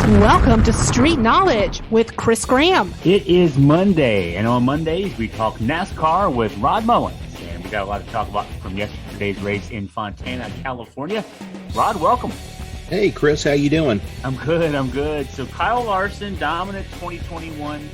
Welcome to Street Knowledge with Chris Graham. It is Monday, and on Mondays we talk NASCAR with Rod Mullins. And we got a lot to talk about from yesterday's race in Fontana, California. Rod, welcome. Hey, Chris, how you doing? I'm good. So Kyle Larson, dominant 2021,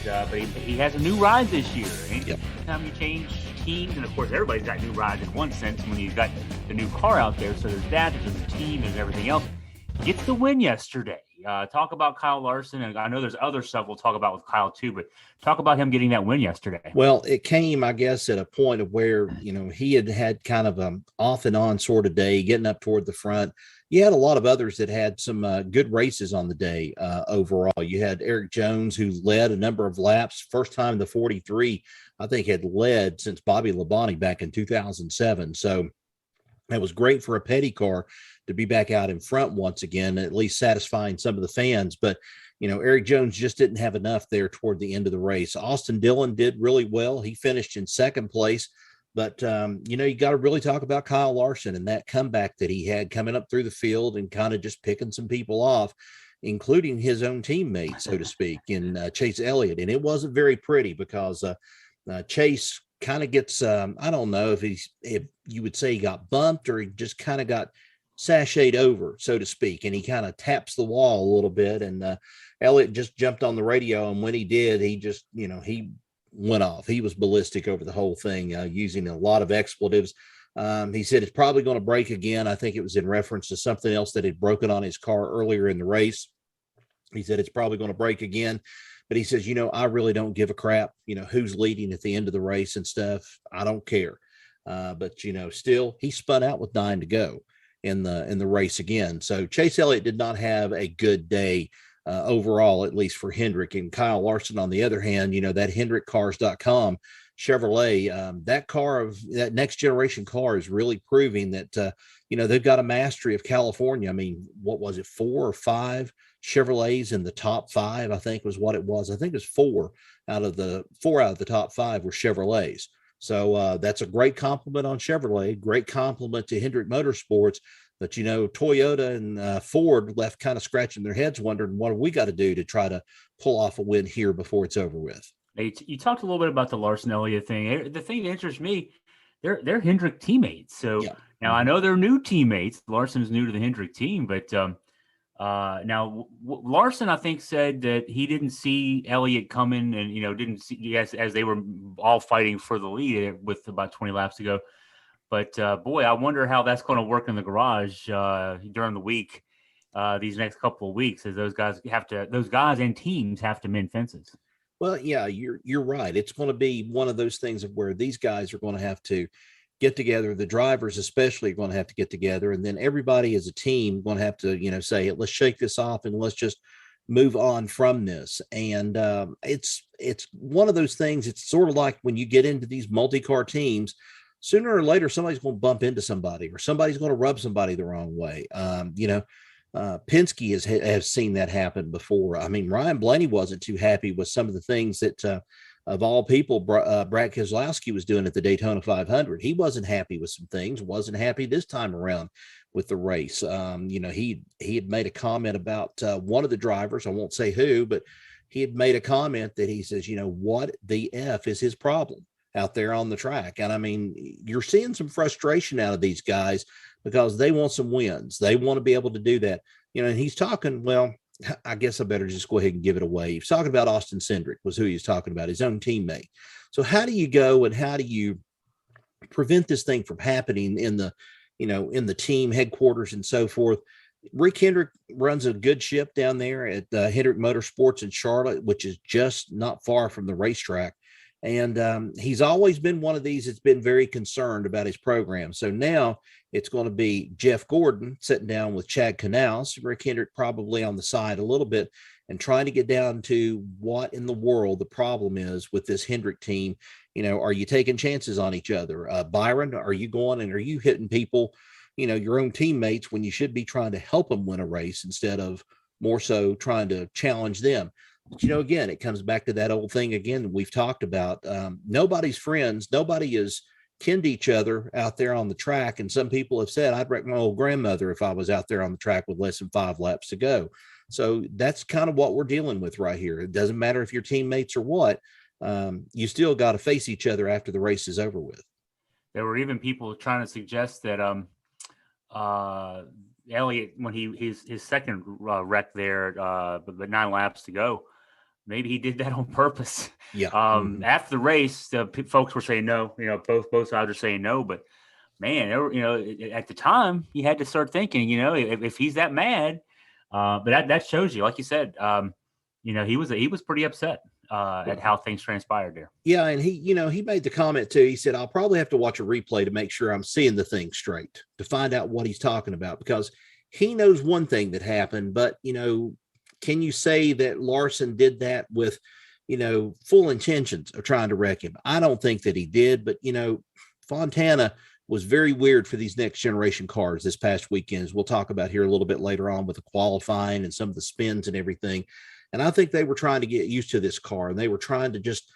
but he has a new ride this year. Anytime you change teams, and of course everybody's got new rides in one sense when you've got the new car out there. So there's that, there's the team, there's everything else. Gets the win yesterday. Talk about Kyle Larson, and I know there's other stuff we'll talk about with Kyle too, but talk about him getting that win yesterday. Well, it came, I guess, at a point of where, he had kind of an off and on sort of day, getting up toward the front. You had a lot of others that had some good races on the day overall. You had Erik Jones, who led a number of laps. First time the 43, I think, had led since Bobby Labonte back in 2007. So it was great for a Petty car to be back out in front once again, at least satisfying some of the fans. But, Erik Jones just didn't have enough there toward the end of the race. Austin Dillon did really well. He finished in second place. But, you got to really talk about Kyle Larson and that comeback that he had coming up through the field and kind of just picking some people off, including his own teammate, so to speak, in Chase Elliott. And it wasn't very pretty because Chase kind of gets, I don't know if you would say he got bumped or he just kind of got sashayed over, so to speak, and he kind of taps the wall a little bit, and Elliott just jumped on the radio, and when he did, he just, he went off. He was ballistic over the whole thing, using a lot of expletives. He said it's probably going to break again. I think it was in reference to something else that had broken on his car earlier in the race. He said it's probably going to break again, but he says, I really don't give a crap, who's leading at the end of the race and stuff. I don't care. But, still, he spun out with 9 to go in the race again. So Chase Elliott did not have a good day overall, at least for Hendrick. And Kyle Larson, on the other hand, that HendrickCars.com Chevrolet, that next generation car is really proving that, they've got a mastery of California. I mean, what was it, 4 or 5 Chevrolets in the top 5, I think was what it was. I think it was 4 out of the top 5 were Chevrolets. So that's a great compliment on Chevrolet, great compliment to Hendrick Motorsports. But, Toyota and Ford left kind of scratching their heads wondering, what have we got to do to try to pull off a win here before it's over with? You talked a little bit about the Larson Elliott thing. The thing that interests me, they're Hendrick teammates. So Now I know they're new teammates. Larson's new to the Hendrick team, but now Larson, I think, said that he didn't see Elliott coming and, didn't see as they were all fighting for the lead with about 20 laps to go. But boy, I wonder how that's going to work in the garage during the week, these next couple of weeks, as those guys and teams have to mend fences. Well, yeah, you're right. It's going to be one of those things of where these guys are going to have to get together. The drivers especially are going to have to get together, and then everybody as a team going to have to, say, let's shake this off and let's just move on from this. And it's one of those things. It's sort of like when you get into these multi-car teams, sooner or later, somebody's going to bump into somebody or somebody's going to rub somebody the wrong way. Penske has seen that happen before. I mean, Ryan Blaney wasn't too happy with some of the things that, of all people, Brad Keselowski was doing at the Daytona 500. He wasn't happy with some things, wasn't happy this time around with the race. He had made a comment about one of the drivers. I won't say who, but he had made a comment that he says, what the F is his problem out there on the track? And I mean, you're seeing some frustration out of these guys because they want some wins. They want to be able to do that. And he's talking, well, I guess I better just go ahead and give it away. He's talking about Austin Cindric was who he was talking about, his own teammate. So how do you go and how do you prevent this thing from happening in the team headquarters and so forth? Rick Hendrick runs a good ship down there at Hendrick Motorsports in Charlotte, which is just not far from the racetrack. And he's always been one of these that's been very concerned about his program. So now it's going to be Jeff Gordon sitting down with Chad Canals, Rick Hendrick probably on the side a little bit, and trying to get down to what in the world the problem is with this Hendrick team. Are you taking chances on each other? Byron, are you going and are you hitting people, your own teammates, when you should be trying to help them win a race instead of more so trying to challenge them? But, again, it comes back to that old thing again that we've talked about. Nobody's friends. Nobody is kin to each other out there on the track. And some people have said, I'd wreck my old grandmother if I was out there on the track with less than 5 laps to go. So that's kind of what we're dealing with right here. It doesn't matter if you're teammates or what, you still got to face each other after the race is over with. There were even people trying to suggest that Elliott, when his second wreck there, but 9 laps to go, maybe he did that on purpose. Yeah. After the race, the folks were saying no. Both sides are saying no. But man, at the time, you had to start thinking. If he's that mad, but that shows you, like you said, he was pretty upset at how things transpired there. Yeah, and he made the comment too. He said, "I'll probably have to watch a replay to make sure I'm seeing the thing straight, to find out what he's talking about, because he knows one thing that happened, but can you say that Larson did that with, full intentions of trying to wreck him? I don't think that he did, but Fontana was very weird for these next generation cars this past weekend, as we'll talk about here a little bit later on with the qualifying and some of the spins and everything. And I think they were trying to get used to this car, and they were trying to just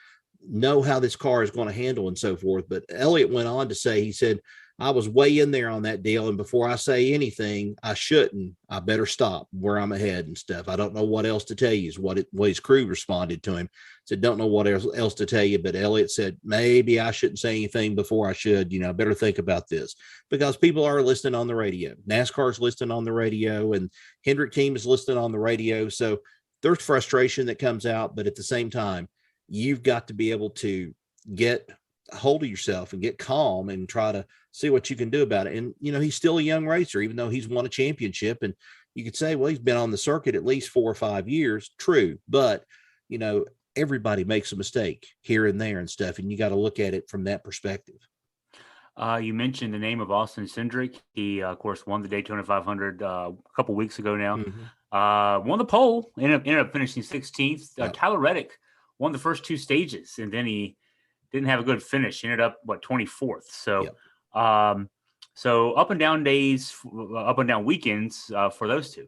know how this car is going to handle and so forth. But Elliott went on to say, he said, I was way in there on that deal, and before I say anything, I better stop where I'm ahead and stuff. I don't know what else to tell you, is what his crew responded to him. Said, don't know what else to tell you. But Elliott said, maybe I shouldn't say anything before I should, better think about this, because people are listening on the radio. NASCAR is listening on the radio, and Hendrick team is listening on the radio. So there's frustration that comes out, but at the same time, you've got to be able to get a hold of yourself and get calm and try to see what you can do about it. And, he's still a young racer, even though he's won a championship. And you could say, well, he's been on the circuit at least 4 or 5 years. True. But, everybody makes a mistake here and there and stuff. And you got to look at it from that perspective. You mentioned the name of Austin Cindric. He, of course, won the Daytona 500 a couple weeks ago now. Mm-hmm. Won the pole, ended up finishing 16th. Tyler Reddick won the first 2 stages, and then he didn't have a good finish. He ended up 24th. So, so up and down days, up and down weekends for those two.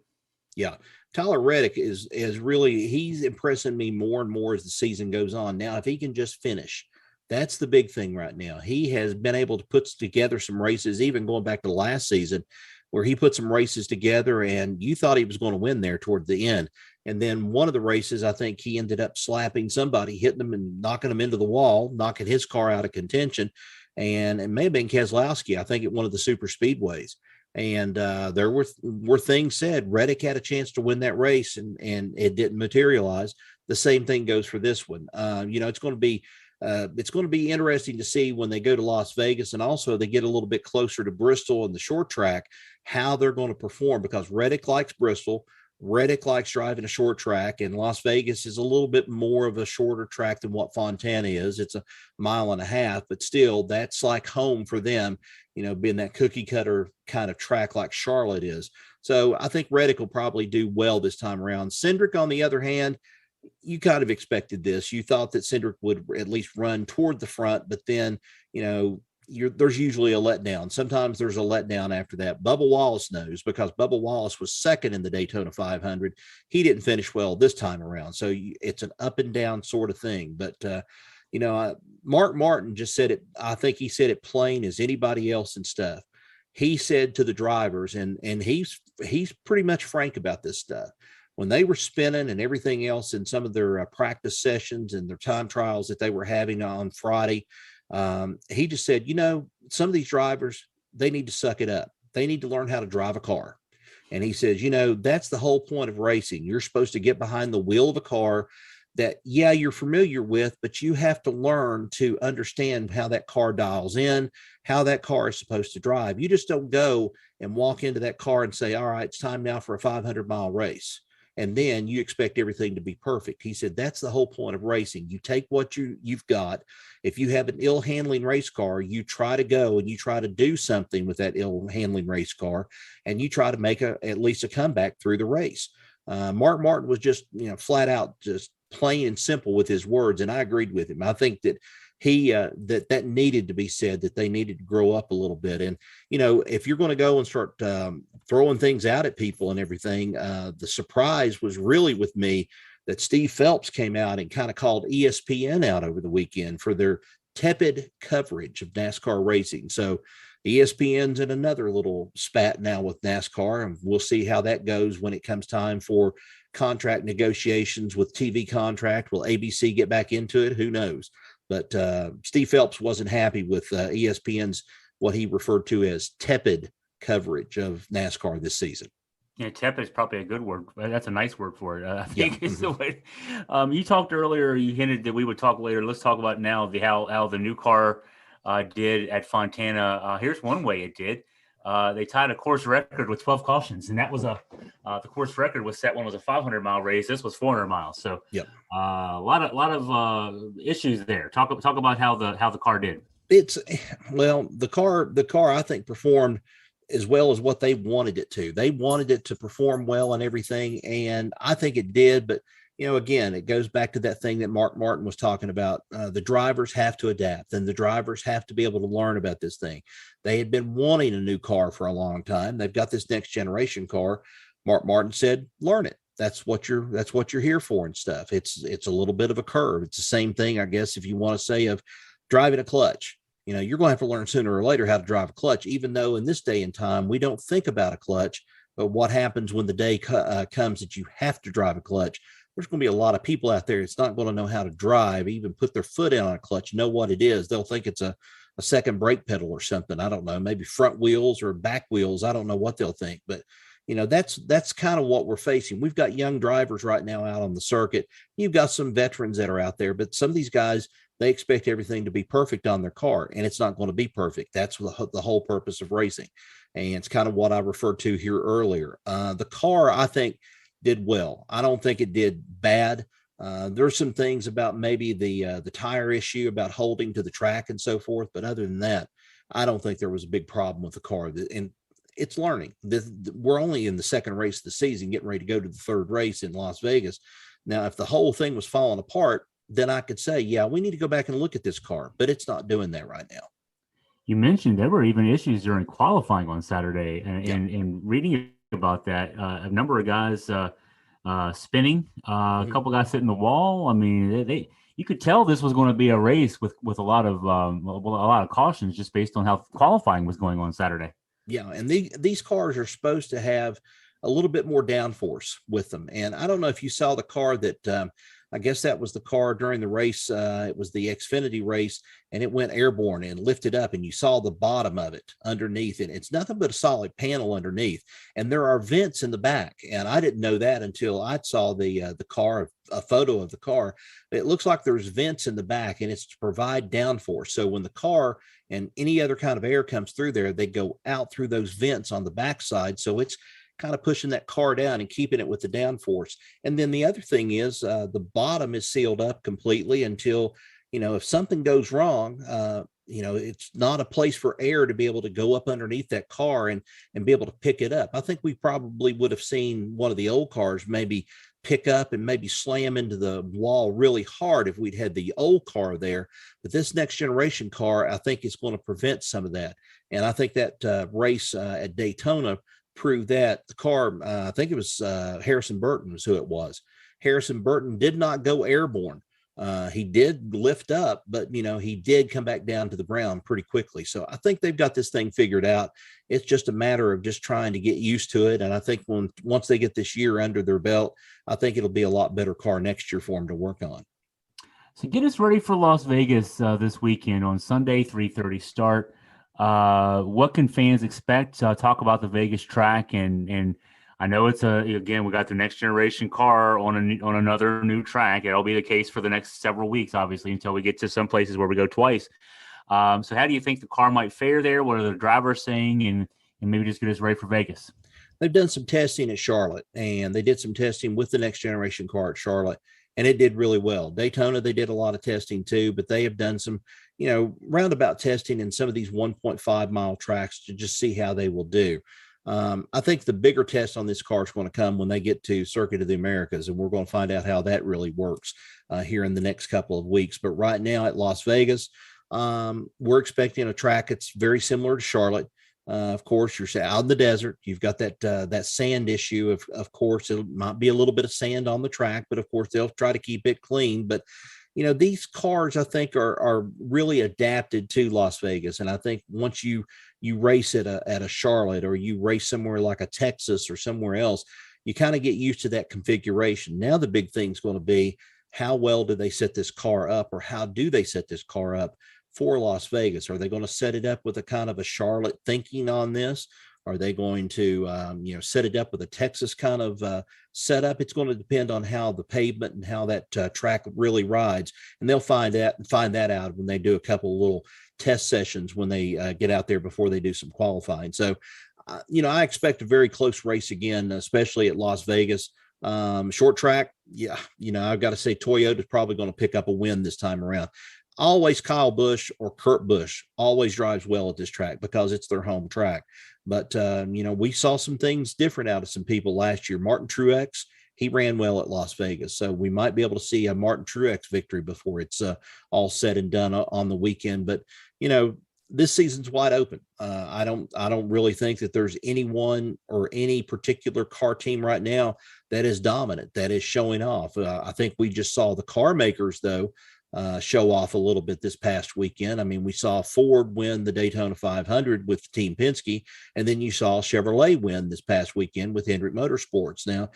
Yeah, Tyler Reddick is really, he's impressing me more and more as the season goes on. Now, if he can just finish, that's the big thing right now. He has been able to put together some races, even going back to last season, where he put some races together and you thought he was going to win there toward the end. And then one of the races, I think he ended up slapping somebody, hitting them and knocking them into the wall, knocking his car out of contention. And it may have been Keselowski, I think, at one of the super speedways. And there were things said. Reddick had a chance to win that race, and it didn't materialize. The same thing goes for this one. It's going to be interesting to see when they go to Las Vegas, and also they get a little bit closer to Bristol and the short track, how they're going to perform, because Reddick likes Bristol. Reddick likes driving a short track, and Las Vegas is a little bit more of a shorter track than what Fontana is. It's 1.5 miles, but still that's like home for them, being that cookie cutter kind of track like Charlotte is. So I think Reddick will probably do well this time around. Cindric, on the other hand, you kind of expected this. You thought that Cindric would at least run toward the front, but then, there's usually a letdown. Sometimes there's a letdown after that. Bubba Wallace knows, because Bubba Wallace was second in the Daytona 500. He didn't finish well this time around. So it's an up and down sort of thing. But, Mark Martin just said it. I think he said it plain as anybody else and stuff. He said to the drivers, and he's pretty much frank about this stuff. When they were spinning and everything else in some of their practice sessions and their time trials that they were having on Friday, he just said, some of these drivers, they need to suck it up. They need to learn how to drive a car. And he says, that's the whole point of racing. You're supposed to get behind the wheel of a car that, you're familiar with, but you have to learn to understand how that car dials in, how that car is supposed to drive. You just don't go and walk into that car and say, all right, it's time now for a 500-mile race. And then you expect everything to be perfect. He said, that's the whole point of racing. You take what you've got. If you have an ill handling race car, you try to go and you try to do something with that ill handling race car, and you try to make at least a comeback through the race. Mark Martin was just, flat out, just plain and simple with his words. And I agreed with him. I think that that needed to be said, that they needed to grow up a little bit. And, if you're going to go and start throwing things out at people and everything, the surprise was really with me that Steve Phelps came out and kind of called ESPN out over the weekend for their tepid coverage of NASCAR racing. So ESPN's in another little spat now with NASCAR, and we'll see how that goes when it comes time for contract negotiations with TV contract. Will ABC get back into it? Who knows? But Steve Phelps wasn't happy with ESPN's what he referred to as tepid coverage of NASCAR this season. Yeah, tepid is probably a good word. That's a nice word for it. I think it's the way. You talked earlier. You hinted that we would talk later. Let's talk about now how the new car did at Fontana. Here's one way it did. They tied a course record with 12 cautions, and that was the course record was set. One was a 500-mile race. This was 400 miles. So, a lot of issues there. Talk about how the car did. The car I think performed as well as what they wanted it to. They wanted it to perform well and everything, and I think it did. But again, it goes back to that thing that Mark Martin was talking about. The drivers have to adapt, and the drivers have to be able to learn about this thing. They had been wanting a new car for a long time. They've got this next generation car. Mark Martin said, learn it. That's what you're here for and stuff. It's a little bit of a curve. It's the same thing, I guess, if you want to say of driving a clutch. You're going to have to learn sooner or later how to drive a clutch, even though in this day and time, we don't think about a clutch. But what happens when the day comes that you have to drive a clutch? There's going to be a lot of people out there that's not going to know how to drive, even put their foot in on a clutch, know what it is. They'll think it's a second brake pedal or something. I don't know, maybe front wheels or back wheels. I don't know what they'll think, but that's kind of what we're facing. We've got young drivers right now out on the circuit. You've got some veterans that are out there, but some of these guys, they expect everything to be perfect on their car, and it's not going to be perfect. That's the whole purpose of racing. And it's kind of what I referred to here earlier. The car, I think, did well. I don't think it did bad. There's some things about maybe the tire issue about holding to the track and so forth. But other than that, I don't think there was a big problem with the car. And it's learning. We're only in the second race of the season, getting ready to go to the third race in Las Vegas. Now, if the whole thing was falling apart, then I could say, yeah, we need to go back and look at this car, but it's not doing that right now. You mentioned there were even issues during qualifying on Saturday, and reading about that, a number of guys spinning, a couple guys hitting the wall. I mean, you could tell this was going to be a race with a lot of cautions just based on how qualifying was going on Saturday. Yeah, and these cars are supposed to have a little bit more downforce with them, and I don't know if you saw the car that. I guess that was the car during the race. It was the Xfinity race, and it went airborne and lifted up, and you saw the bottom of it underneath it. It's nothing but a solid panel underneath, and there are vents in the back. And I didn't know that until I saw the car, a photo of the car. It looks like there's vents in the back, and it's to provide downforce. So when the car and any other kind of air comes through there, they go out through those vents on the backside. So it's kind of pushing that car down and keeping it with the downforce. And then the other thing is the bottom is sealed up completely until, if something goes wrong, it's not a place for air to be able to go up underneath that car and be able to pick it up. I think we probably would have seen one of the old cars maybe pick up and maybe slam into the wall really hard if we'd had the old car there. But this next generation car, I think, is going to prevent some of that. And I think that race at Daytona proved that. The car, I think it was Harrison Burton was who it was. Harrison Burton did not go airborne. He did lift up, but he did come back down to the ground pretty quickly. So I think they've got this thing figured out. It's just a matter of just trying to get used to it. And I think once they get this year under their belt, I think it'll be a lot better car next year for them to work on. So get us ready for Las Vegas this weekend on Sunday, 3:30 start. What can fans expect? Talk about the Vegas track, and I know it's again, we got the next generation car on another new track. It'll be the case for the next several weeks, obviously, until we get to some places where we go twice. So how do you think the car might fare there? What are the drivers saying? And maybe just get us ready for Vegas. They've done some testing at Charlotte, and they did some testing with the next generation car at Charlotte, and it did really well. Daytona, they did a lot of testing too, but they have done some, roundabout testing in some of these 1.5 mile tracks to just see how they will do. I think the bigger test on this car is going to come when they get to Circuit of the Americas, and we're going to find out how that really works here in the next couple of weeks. But right now at Las Vegas, we're expecting a track that's very similar to Charlotte. Of course, you're out in the desert. You've got that sand issue. Of course, it might be a little bit of sand on the track, but of course they'll try to keep it clean. But these cars, I think, are really adapted to Las Vegas. And I think once you race at a Charlotte, or you race somewhere like a Texas or somewhere else, you kind of get used to that configuration. Now the big thing's going to be, how well do they set this car up, or how do they set this car up for Las Vegas? Are they going to set it up with a kind of a Charlotte thinking on this? Are they going to, set it up with a Texas kind of setup? It's going to depend on how the pavement and how that track really rides, and they'll find that out when they do a couple little test sessions when they get out there before they do some qualifying. So, I expect a very close race again, especially at Las Vegas. Short track, yeah, I've got to say Toyota's probably going to pick up a win this time around. Always Kyle Busch or Kurt Busch always drives well at this track because it's their home track. But, we saw some things different out of some people last year. Martin Truex, he ran well at Las Vegas. So we might be able to see a Martin Truex victory before it's all said and done on the weekend. But, this season's wide open. I don't really think that there's anyone or any particular car team right now that is dominant, that is showing off. I think we just saw the car makers, though, show off a little bit this past weekend. I mean, we saw Ford win the Daytona 500 with Team Penske, and then you saw Chevrolet win this past weekend with Hendrick Motorsports. Now,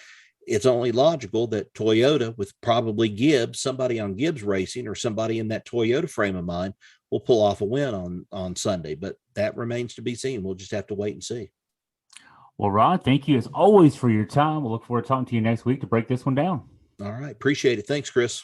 it's only logical that Toyota, with probably Gibbs, somebody on Gibbs Racing or somebody in that Toyota frame of mind, will pull off a win on Sunday. But that remains to be seen. We'll just have to wait and see. Well, Rod, thank you as always for your time. We'll look forward to talking to you next week to break this one down. All right. Appreciate it. Thanks, Chris.